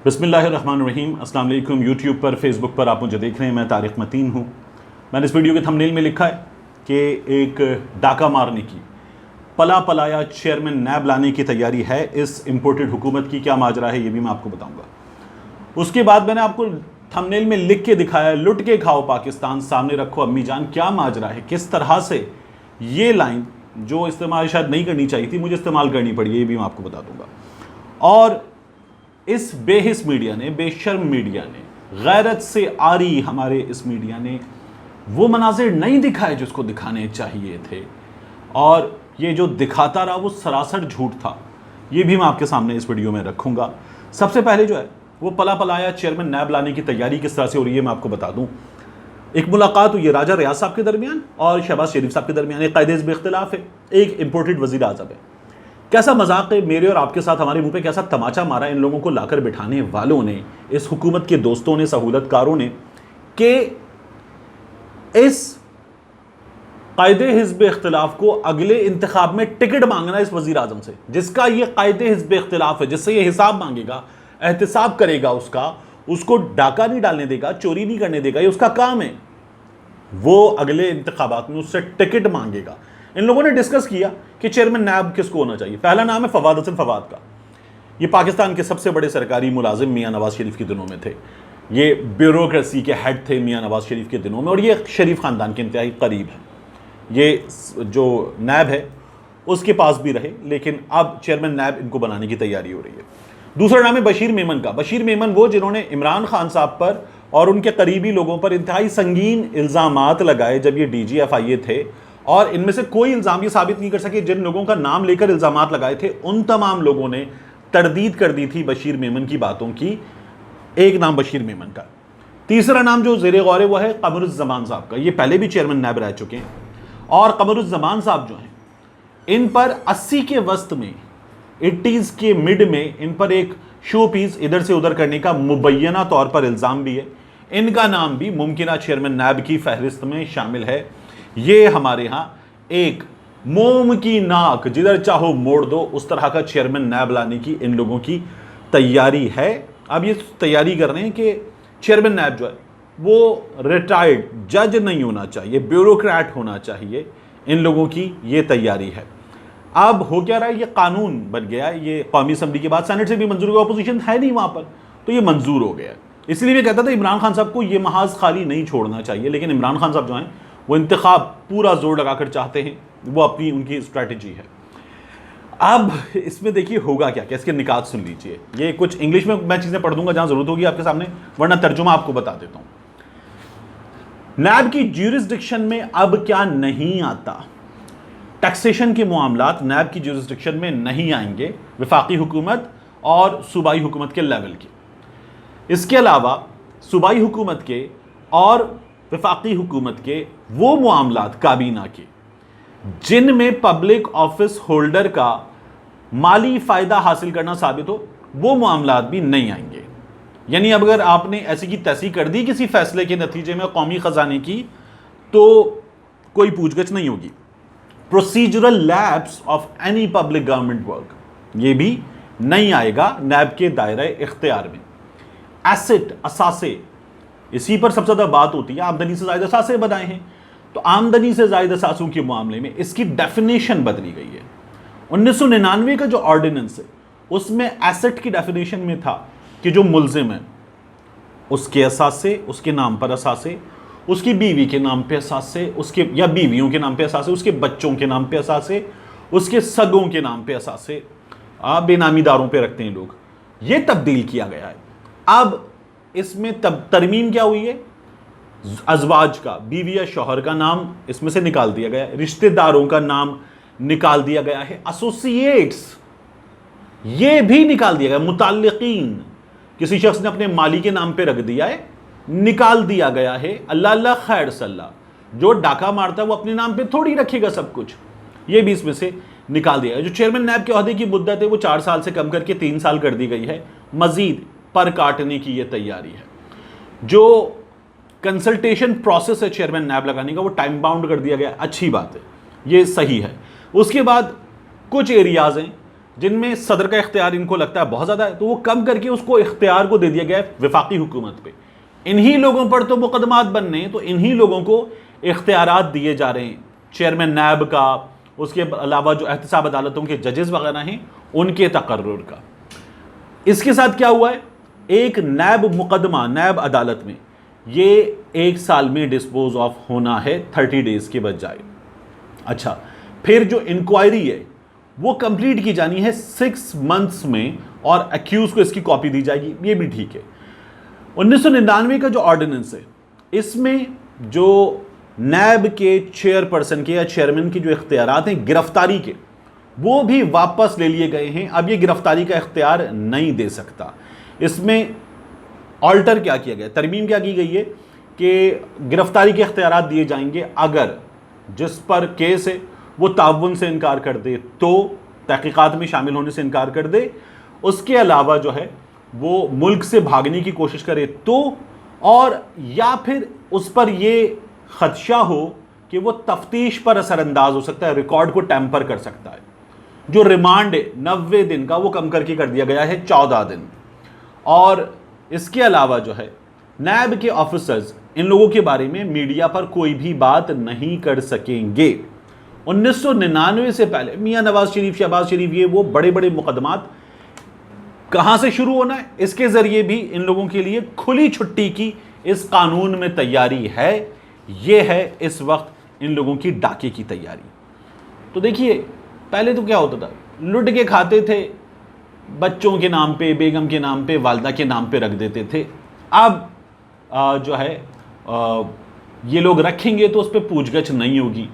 بسم اللہ الرحمن الرحیم۔ السلام علیکم۔ یوٹیوب پر، فیس بک پر آپ مجھے دیکھ رہے ہیں، میں طارق متین ہوں۔ میں نے اس ویڈیو کے تھمبنیل میں لکھا ہے کہ ایک ڈاکہ مارنے کی، پلا پلایا چیئرمین نیب لانے کی تیاری ہے اس امپورٹڈ حکومت کی۔ کیا ماجرا ہے یہ بھی میں آپ کو بتاؤں گا۔ اس کے بعد میں نے آپ کو تھمبنیل میں لکھ کے دکھایا ہے، لٹ کے کھاؤ پاکستان، سامنے رکھو امی جان۔ کیا ماجرا ہے، کس طرح سے یہ لائن جو استعمال شاید نہیں کرنی چاہیے تھی، مجھے استعمال کرنی پڑی ہے، یہ بھی میں آپ کو بتا دوں گا۔ اور اس بے حس میڈیا نے، بے شرم میڈیا نے، غیرت سے آری ہمارے اس میڈیا نے وہ مناظر نہیں دکھائے جس کو دکھانے چاہیے تھے، اور یہ جو دکھاتا رہا وہ سراسر جھوٹ تھا۔ یہ بھی میں آپ کے سامنے اس ویڈیو میں رکھوں گا۔ سب سے پہلے جو ہے وہ پلا پلایا چیئرمین نیب لانے کی تیاری کس طرح سے ہو رہی ہے میں آپ کو بتا دوں۔ ایک ملاقات ہوئی ہے راجہ ریاض صاحب کے درمیان اور شہباز شریف صاحب کے درمیان، ایک قائد حزب اختلاف ہے، ایک امپورٹڈ وزیر اعظم ہے۔ کیسا مذاق ہے میرے اور آپ کے ساتھ، ہمارے منہ پہ کیسا تماچا مارا ان لوگوں کو لا کر بٹھانے والوں نے، اس حکومت کے دوستوں نے، سہولت کاروں نے، کہ اس قائد حزب اختلاف کو اگلے انتخاب میں ٹکٹ مانگنا اس وزیر اعظم سے، جس کا یہ قائد حزب اختلاف ہے، جس سے یہ حساب مانگے گا، احتساب کرے گا، اس کو ڈاکہ نہیں ڈالنے دے گا، چوری نہیں کرنے دے گا، یہ اس کا کام ہے۔ وہ اگلے انتخابات میں اس سے ٹکٹ مانگے گا۔ ان لوگوں نے ڈسکس کیا کہ چیئرمین نیب کس کو ہونا چاہیے۔ پہلا نام ہے فواد حسن فواد کا۔ یہ پاکستان کے سب سے بڑے سرکاری ملازم میاں نواز شریف کے دنوں میں تھے، یہ بیوروکریسی کے ہیڈ تھے میاں نواز شریف کے دنوں میں، اور یہ شریف خاندان کے انتہائی قریب ہے۔ یہ جو نیب ہے اس کے پاس بھی رہے، لیکن اب چیئرمین نیب ان کو بنانے کی تیاری ہو رہی ہے۔ دوسرا نام ہے بشیر میمن کا۔ بشیر میمن وہ جنہوں نے عمران خان صاحب پر اور ان کے قریبی لوگوں پر انتہائی سنگین الزامات لگائے جب یہ ڈی جی ایف آئی اے تھے، اور ان میں سے کوئی الزام یہ ثابت نہیں کر سکے، جن لوگوں کا نام لے کر الزامات لگائے تھے ان تمام لوگوں نے تردید کر دی تھی بشیر میمن کی باتوں کی۔ ایک نام بشیر میمن کا۔ تیسرا نام جو زیر غور ہے وہ ہے قمر الزمان صاحب کا۔ یہ پہلے بھی چیئرمین نیب رہ چکے ہیں، اور قمر الزمان صاحب جو ہیں ان پر 80 کے وسط میں، 80s کے مڈ میں ان پر ایک شو پیس ادھر سے ادھر کرنے کا مبینہ طور پر الزام بھی ہے۔ ان کا نام بھی ممکنہ چیئرمین نیب کی فہرست میں شامل ہے۔ یہ ہمارے ہاں ایک موم کی ناک جدھر چاہو موڑ دو اس طرح کا چیئرمین نیب لانے کی ان لوگوں کی تیاری ہے۔ اب یہ تیاری کر رہے ہیں کہ چیئرمین نیب جو ہے وہ ریٹائرڈ جج نہیں ہونا چاہیے، بیوروکریٹ ہونا چاہیے، ان لوگوں کی یہ تیاری ہے۔ اب ہو کیا رہا ہے، یہ قانون بن گیا ہے، یہ قومی اسمبلی کے بعد سینٹ سے بھی منظور ہوا، اپوزیشن ہے نہیں وہاں پر، تو یہ منظور ہو گیا ہے۔ اس لیے میں کہتا تھا عمران خان صاحب کو یہ محاذ خالی نہیں چھوڑنا چاہیے، لیکن عمران خان صاحب جو ہیں وہ انتخاب پورا زور لگا کر چاہتے ہیں، وہ ان کی اسٹریٹجی ہے۔ اب اس میں دیکھیے ہوگا کیا، اس کے نکات سن لیجئے۔ یہ کچھ انگلش میں چیزیں پڑھ دوں گا جہاں ضرورت ہوگی آپ کے سامنے، ورنہ ترجمہ آپ کو بتا دیتا ہوں۔ نیب کی جیورسڈکشن میں اب کیا نہیں آتا؟ ٹیکسیشن کے معاملات نیب کی جیورسڈکشن میں نہیں آئیں گے، وفاقی حکومت اور صوبائی حکومت کے لیول کی۔ اس کے علاوہ صوبائی حکومت کے اور وفاقی حکومت کے وہ معاملات کابینہ کے جن میں پبلک آفس ہولڈر کا مالی فائدہ حاصل کرنا ثابت ہو، وہ معاملات بھی نہیں آئیں گے۔ یعنی اب اگر آپ نے ایسی کی تیسی کر دی کسی فیصلے کے نتیجے میں قومی خزانے کی، تو کوئی پوچھ گچھ نہیں ہوگی۔ Procedural lapse of any public government work, یہ بھی نہیں آئے گا نیب کے دائرہ اختیار میں۔ ایسٹ اثاثے، اسی پر سب سے زیادہ بات ہوتی ہے، آمدنی سے زائد اثاثے بنائے ہیں، تو آمدنی سے زائد اثاثوں کے معاملے میں اس کی ڈیفینیشن بدلی گئی ہے۔ 1999 کا جو آرڈیننس ہے اس میں ایسٹ کی ڈیفینیشن میں تھا کہ جو ملزم ہے اس کے اثاثے، اس کے نام پر اثاثے، اس کی بیوی کے نام پہ اثاثے، اس کے یا بیویوں کے نام پہ اثاثے، اس کے بچوں کے نام پہ اثاثے، اس کے سگوں کے نام پہ اثاثے، بے نامی داروں پہ رکھتے ہیں لوگ۔ یہ تبدیل کیا گیا ہے۔ اب اس میں ترمیم کیا ہوئی ہے؟ ازواج کا، بیوی یا شوہر کا نام اس میں سے نکال دیا گیا ہے، رشتہ داروں کا نام نکال دیا گیا ہے، ایسوسیٹس یہ بھی نکال دیا گیا، متعلقین کسی شخص نے اپنے مالی کے نام پہ رکھ دیا ہے، نکال دیا گیا ہے۔ اللہ اللہ خیر صلاح، جو ڈاکہ مارتا ہے وہ اپنے نام پہ تھوڑی رکھے گا سب کچھ، یہ بھی اس میں سے نکال دیا گیا۔ جو چیئرمین نیب کے عہدے کی مدت ہے وہ 4 سال سے کم کر کے 3 سال کر دی گئی ہے، مزید پر کاٹنے کی یہ تیاری ہے۔ جو کنسلٹیشن پروسیس ہے چیئرمین نیب لگانے کا وہ ٹائم باؤنڈ کر دیا گیا، اچھی بات ہے، یہ صحیح ہے۔ اس کے بعد کچھ ایریاز ہیں جن میں صدر کا اختیار ان کو لگتا ہے بہت زیادہ ہے، تو وہ کم کر کے اس کو اختیار کو دے دیا گیا ہے وفاقی حکومت پہ. انہی لوگوں پر تو مقدمات بننے ہیں، تو انہی لوگوں کو اختیارات دیے جا رہے ہیں. چیئرمین نیب کا، اس کے علاوہ جو احتساب عدالتوں کے ججز وغیرہ ہیں ان کے تقرر کا. اس کے ساتھ کیا ہوا ہے، ایک نیب مقدمہ نیب عدالت میں یہ 1 سال میں ڈسپوز آف ہونا ہے 30 ڈیز کے بجائے. اچھا، پھر جو انکوائری ہے وہ کمپلیٹ کی جانی ہے 6 منتھس میں، اور ایکیوز کو اس کی کاپی دی جائے گی. یہ بھی ٹھیک ہے. 1999 کا جو آرڈیننس ہے اس میں جو نیب کے چیئر پرسن کے یا چیئرمین کے جو اختیارات ہیں گرفتاری کے، وہ بھی واپس لے لیے گئے ہیں. اب یہ گرفتاری کا اختیار نہیں دے سکتا. اس میں آلٹر کیا کیا گیا، ترمیم کیا کی گئی ہے کہ گرفتاری کے اختیارات دیے جائیں گے اگر جس پر کیس ہے وہ تعاون سے انکار کر دے، تو تحقیقات میں شامل ہونے سے انکار کر دے. اس کے علاوہ جو ہے وہ ملک سے بھاگنے کی کوشش کرے تو، اور یا پھر اس پر یہ خدشہ ہو کہ وہ تفتیش پر اثر انداز ہو سکتا ہے، ریکارڈ کو ٹیمپر کر سکتا ہے. جو ریمانڈ ہے 90 دن کا وہ کم کر کے کر دیا گیا ہے 14 دن. اور اس کے علاوہ جو ہے نیب کے آفیسرز ان لوگوں کے بارے میں میڈیا پر کوئی بھی بات نہیں کر سکیں گے. 1999 سے پہلے میاں نواز شریف، شہباز شریف، یہ وہ بڑے بڑے مقدمات کہاں سے شروع ہونا ہے، اس کے ذریعے بھی ان لوگوں کے لیے کھلی چھٹی کی اس قانون میں تیاری ہے. یہ ہے اس وقت ان لوگوں کی ڈاکے کی تیاری. تو دیکھیے پہلے تو کیا ہوتا تھا، لٹ کے کھاتے تھے، بچوں کے نام پہ، بیگم کے نام پہ، والدہ کے نام پہ رکھ دیتے تھے. اب جو ہے یہ لوگ رکھیں گے تو اس پہ پوچھ گچھ نہیں ہوگی.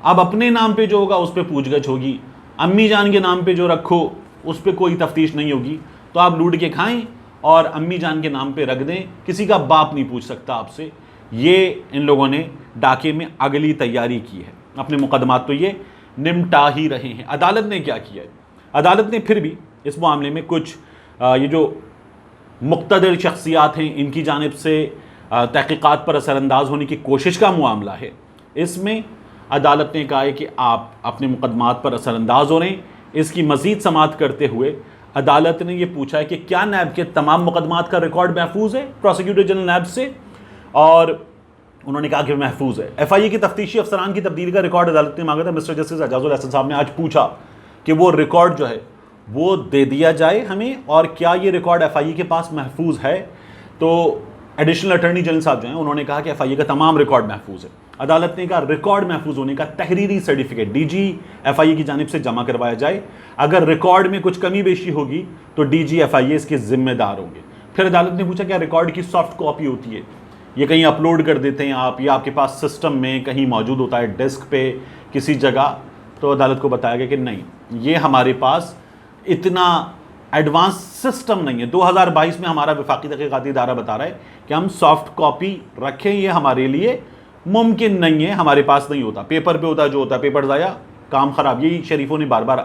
اب اپنے نام پہ جو ہوگا اس پہ پوچھ گچھ ہوگی. امی جان کے نام پہ جو رکھو اس پہ کوئی تفتیش نہیں ہوگی. تو آپ لوٹ کے کھائیں اور امی جان کے نام پہ رکھ دیں، کسی کا باپ نہیں پوچھ سکتا آپ سے. یہ ان لوگوں نے ڈاکے میں اگلی تیاری کی ہے. اپنے مقدمات تو یہ نمٹا ہی رہے ہیں. عدالت نے کیا کیا ہے، عدالت نے پھر بھی اس معاملے میں کچھ یہ جو مقتدر شخصیات ہیں ان کی جانب سے تحقیقات پر اثر انداز ہونے کی کوشش کا معاملہ ہے. اس میں عدالت نے کہا ہے کہ آپ اپنے مقدمات پر اثر انداز ہو رہے ہیں. اس کی مزید سماعت کرتے ہوئے عدالت نے یہ پوچھا ہے کہ کیا نیب کے تمام مقدمات کا ریکارڈ محفوظ ہے پروسیکیوٹر جنرل نیب سے، اور انہوں نے کہا کہ محفوظ ہے. ایف آئی اے کی تفتیشی افسران کی تبدیلی کا ریکارڈ عدالت نے مانگا تھا. مسٹر جسٹس اعجاز الاحسن صاحب نے آج پوچھا کہ وہ ریکارڈ جو ہے وہ دے دیا جائے ہمیں، اور کیا یہ ریکارڈ ایف آئی اے کے پاس محفوظ ہے. تو ایڈیشنل اٹارنی جنرل صاحب جو ہیں انہوں نے کہا کہ ایف آئی اے کا تمام ریکارڈ محفوظ ہے. عدالت نے کہا ریکارڈ محفوظ ہونے کا تحریری سرٹیفکیٹ ڈی جی ایف آئی اے کی جانب سے جمع کروایا جائے. اگر ریکارڈ میں کچھ کمی بیشی ہوگی تو ڈی جی ایف آئی اے اس کے ذمہ دار ہوں گے. پھر عدالت نے پوچھا کیا ریکارڈ کی سافٹ کاپی ہوتی ہے، یہ کہیں اپلوڈ کر دیتے ہیں آپ، یا آپ کے پاس سسٹم میں کہیں موجود ہوتا ہے ڈیسک پہ کسی جگہ. تو عدالت کو بتایا گیا کہ نہیں، یہ ہمارے پاس اتنا ایڈوانس سسٹم نہیں ہے. 2022 میں ہمارا وفاقی تحقیقاتی ادارہ بتا رہا ہے کہ ہم سافٹ کاپی رکھیں، یہ ہمارے لیے ممکن نہیں ہے، ہمارے پاس نہیں ہوتا. پیپر پہ ہوتا ہے جو ہوتا ہے، پیپر ضائع، کام خراب. یہی شریفوں نے بار بار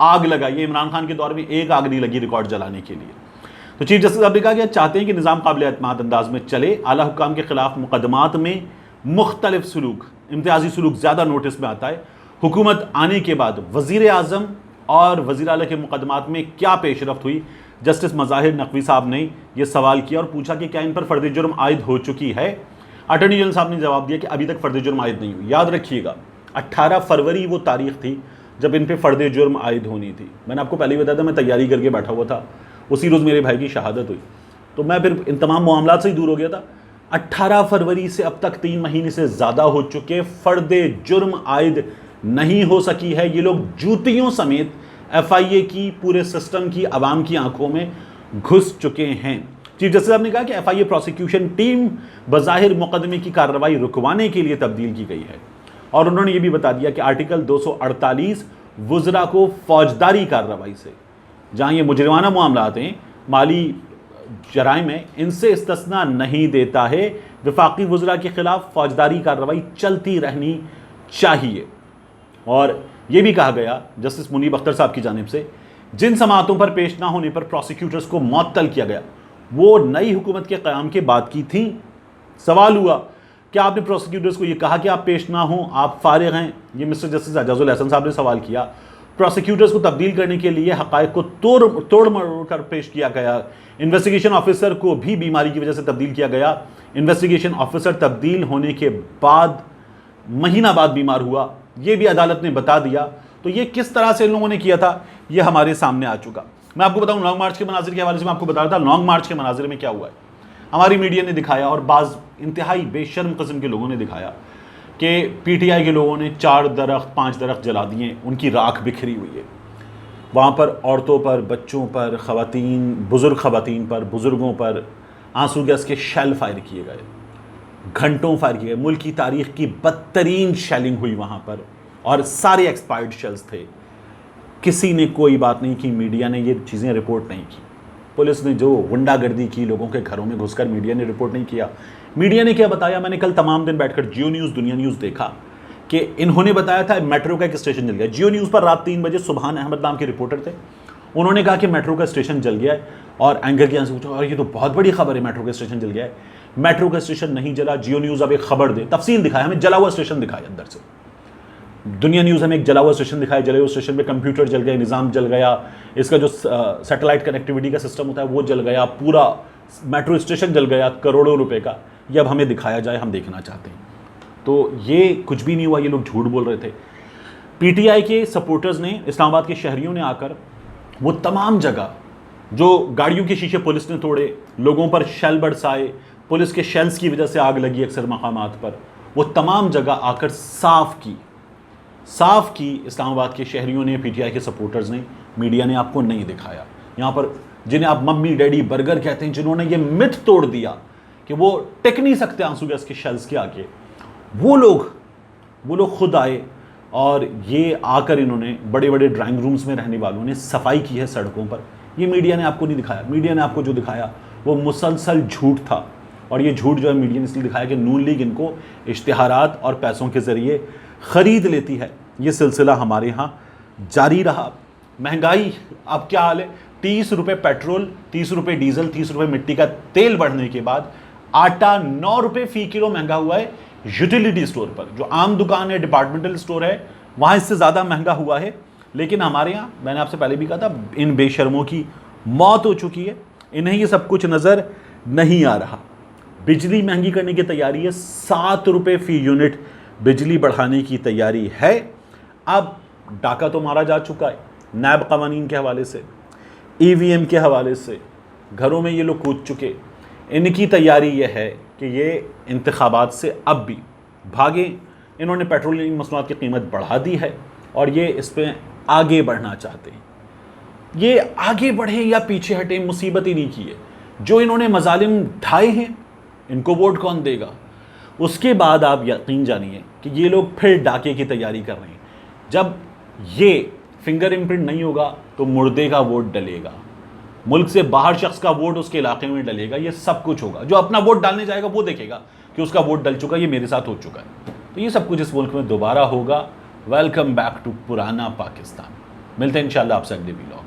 آگ لگائی ہے. عمران خان کے دور میں ایک آگ نہیں لگی ریکارڈ جلانے کے لیے. تو چیف جسٹس صاحب نے کہا کہ چاہتے ہیں کہ نظام قابل اعتماد انداز میں چلے. اعلیٰ حکام کے خلاف مقدمات میں مختلف سلوک، امتیازی سلوک زیادہ نوٹس میں آتا ہے. حکومت آنے کے بعد وزیر اعظم اور وزیر اعلیٰ کے مقدمات میں کیا پیش رفت ہوئی. جسٹس مظاہر نقوی صاحب نے یہ سوال کیا اور پوچھا کہ کیا ان پر فرد جرم عائد ہو چکی ہے. اٹارنی جنرل صاحب نے جواب دیا کہ ابھی تک فرد جرم عائد نہیں ہوئی. یاد رکھیے گا 18 فروری وہ تاریخ تھی جب ان پہ فرد جرم عائد ہونی تھی. میں نے آپ کو پہلے ہی بتایا تھا، میں تیاری کر کے بیٹھا ہوا تھا. اسی روز میرے بھائی کی شہادت ہوئی تو میں پھر ان تمام معاملات سے ہی دور ہو گیا تھا. 18 فروری سے اب تک 3 مہینے سے زیادہ ہو چکے، فرد جرم عائد نہیں ہو سکی ہے. یہ لوگ جوتیوں سمیت ایف آئی اے کی، پورے سسٹم کی، عوام کی آنکھوں میں گھس چکے ہیں. چیف جسٹس صاحب نے کہا کہ ایف آئی اے پروسیکیوشن ٹیم بظاہر مقدمے کی کارروائی رکوانے کے لیے تبدیل کی گئی ہے. اور انہوں نے یہ بھی بتا دیا کہ آرٹیکل 248 وزراء کو فوجداری کارروائی سے، جہاں یہ مجرمانہ معاملات ہیں، مالی جرائم ہیں، ان سے استثناء نہیں دیتا ہے. وفاقی وزراء کے خلاف فوجداری کارروائی چلتی رہنی چاہیے. اور یہ بھی کہا گیا جسٹس منیب اختر صاحب کی جانب سے جن سماعتوں پر پیش نہ ہونے پر پروسیکیوٹرز کو معطل کیا گیا وہ نئی حکومت کے قیام کے بعد کی تھیں. سوال ہوا کہ آپ نے پروسیکیوٹرز کو یہ کہا کہ آپ پیش نہ ہوں، آپ فارغ ہیں؟ یہ مسٹر جسٹس اعجاز الاحسن صاحب نے سوال کیا. پروسیکیوٹرز کو تبدیل کرنے کے لیے حقائق کو توڑ مروڑ کر پیش کیا گیا. انویسٹیگیشن آفیسر کو بھی بیماری کی وجہ سے تبدیل کیا گیا. انویسٹیگیشن آفیسر تبدیل ہونے کے بعد مہینہ بعد بیمار ہوا, یہ بھی عدالت نے بتا دیا. تو یہ کس طرح سے ان لوگوں نے کیا تھا یہ ہمارے سامنے آ چکا. میں آپ کو بتاؤں لانگ مارچ کے مناظر کے حوالے سے میں آپ کو بتا رہا تھا لانگ مارچ کے مناظر میں کیا ہوا ہے. ہماری میڈیا نے دکھایا اور بعض انتہائی بے شرم قسم کے لوگوں نے دکھایا کہ پی ٹی آئی کے لوگوں نے 4 درخت 5 درخت جلا دیے, ان کی راکھ بکھری ہوئی ہے. وہاں پر عورتوں پر, بچوں پر, خواتین, بزرگ خواتین پر, بزرگوں پر آنسو گیس کے شیل فائر کیے گئے, گھنٹوں فائر کیے گئے. ملک کی تاریخ کی بدترین شیلنگ ہوئی وہاں پر اور سارے ایکسپائرڈ شیلز تھے. کسی نے کوئی بات نہیں کی, میڈیا نے یہ چیزیں رپورٹ نہیں کی. پولیس نے جو غنڈہ گردی کی لوگوں کے گھروں میں گھس کر, میڈیا نے رپورٹ نہیں کیا. میڈیا نے کیا بتایا, میں نے کل تمام دن بیٹھ کر جیو نیوز, دنیا نیوز دیکھا کہ انہوں نے بتایا تھا میٹرو کا ایک اسٹیشن جل گیا. جیو نیوز پر رات 3 بجے سبحان احمد نام کے رپورٹر تھے, انہوں نے کہا کہ میٹرو کا اسٹیشن جل گیا ہے. اور اینکر کے یہاں سے پوچھا, اور یہ تو بہت بڑی خبر ہے, میٹرو کا اسٹیشن جل گیا ہے. میٹرو کا اسٹیشن نہیں جلا. جیو نیوز اب ایک خبر دے, تفصیل دکھایا ہمیں, جلا ہوا اسٹیشن دکھایا اندر سے. دنیا نیوز ہمیں ایک جلا ہوا اسٹیشن دکھایا, جلے ہوئے اسٹیشن پہ کمپیوٹر جل گئے, نظام جل گیا, اس کا جو سیٹلائٹ کنیکٹیوٹی کا سسٹم ہوتا ہے وہ جل گیا, پورا میٹرو اسٹیشن جل گیا کروڑوں روپے کا. یہ اب ہمیں دکھایا جائے, ہم دیکھنا چاہتے ہیں. تو یہ کچھ بھی نہیں ہوا, یہ لوگ جھوٹ بول رہے تھے. پی ٹی آئی کے سپورٹرز نے, اسلام آباد کے شہریوں نے آ کر وہ تمام جگہ جو گاڑیوں کے شیشے پولیس نے توڑے, لوگوں پر شیل برسائے, پولیس کے شیلز کی وجہ سے آگ لگی اکثر مقامات پر, وہ تمام جگہ آ کر صاف کی اسلام آباد کے شہریوں نے, پی ٹی آئی کے سپورٹرز نے. میڈیا نے آپ کو نہیں دکھایا. یہاں پر جنہیں آپ ممی ڈیڈی برگر کہتے ہیں, جنہوں نے یہ مت توڑ دیا کہ وہ ٹک نہیں سکتے آنسو گیس کے شیلز کے آگے, وہ لوگ خود آئے اور یہ آ کر انہوں نے بڑے بڑے ڈرائنگ رومز میں رہنے والوں نے صفائی کی ہے سڑکوں پر. یہ میڈیا نے آپ کو نہیں دکھایا. میڈیا نے آپ کو جو دکھایا وہ مسلسل جھوٹ تھا. اور یہ جھوٹ جو ہے میڈیا نے اس لیے دکھایا کہ نون لیگ ان کو اشتہارات اور پیسوں کے ذریعے خرید لیتی ہے. یہ سلسلہ ہمارے ہاں جاری رہا. مہنگائی اب کیا حال ہے, 30 روپے پیٹرول, 30 روپے ڈیزل, 30 روپے مٹی کا تیل بڑھنے کے بعد آٹا 9 روپے فی کلو مہنگا ہوا ہے یوٹیلیٹی سٹور پر. جو عام دکان ہے, ڈپارٹمنٹل سٹور ہے, وہاں اس سے زیادہ مہنگا ہوا ہے. لیکن ہمارے ہاں, میں نے آپ سے پہلے بھی کہا تھا, ان بے شرموں کی موت ہو چکی ہے, انہیں یہ سب کچھ نظر نہیں آ رہا. بجلی مہنگی کرنے کی تیاری ہے, 7 روپے فی یونٹ بجلی بڑھانے کی تیاری ہے. اب ڈاکہ تو مارا جا چکا ہے نیب قوانین کے حوالے سے, ای وی ایم کے حوالے سے, گھروں میں یہ لوگ کود چکے. ان کی تیاری یہ ہے کہ یہ انتخابات سے اب بھی بھاگیں. انہوں نے پیٹرولیم مصنوعات کی قیمت بڑھا دی ہے اور یہ اس پہ آگے بڑھنا چاہتے ہیں. یہ آگے بڑھیں یا پیچھے ہٹیں, مصیبت ہی نہیں کی ہے. جو انہوں نے مظالم ڈھائے ہیں, ان کو ووٹ کون دے گا؟ اس کے بعد آپ یقین جانیے کہ یہ لوگ پھر ڈاکے کی تیاری کر رہے ہیں. جب یہ فنگر امپرنٹ نہیں ہوگا تو مردے کا ووٹ ڈلے گا, ملک سے باہر شخص کا ووٹ اس کے علاقے میں ڈلے گا. یہ سب کچھ ہوگا. جو اپنا ووٹ ڈالنے جائے گا وہ دیکھے گا کہ اس کا ووٹ ڈل چکا, یہ میرے ساتھ ہو چکا ہے. تو یہ سب کچھ اس ملک میں دوبارہ ہوگا. ویلکم بیک ٹو پرانا پاکستان. ملتے ہیں انشاءاللہ آپ سے اگلے ویلاگ.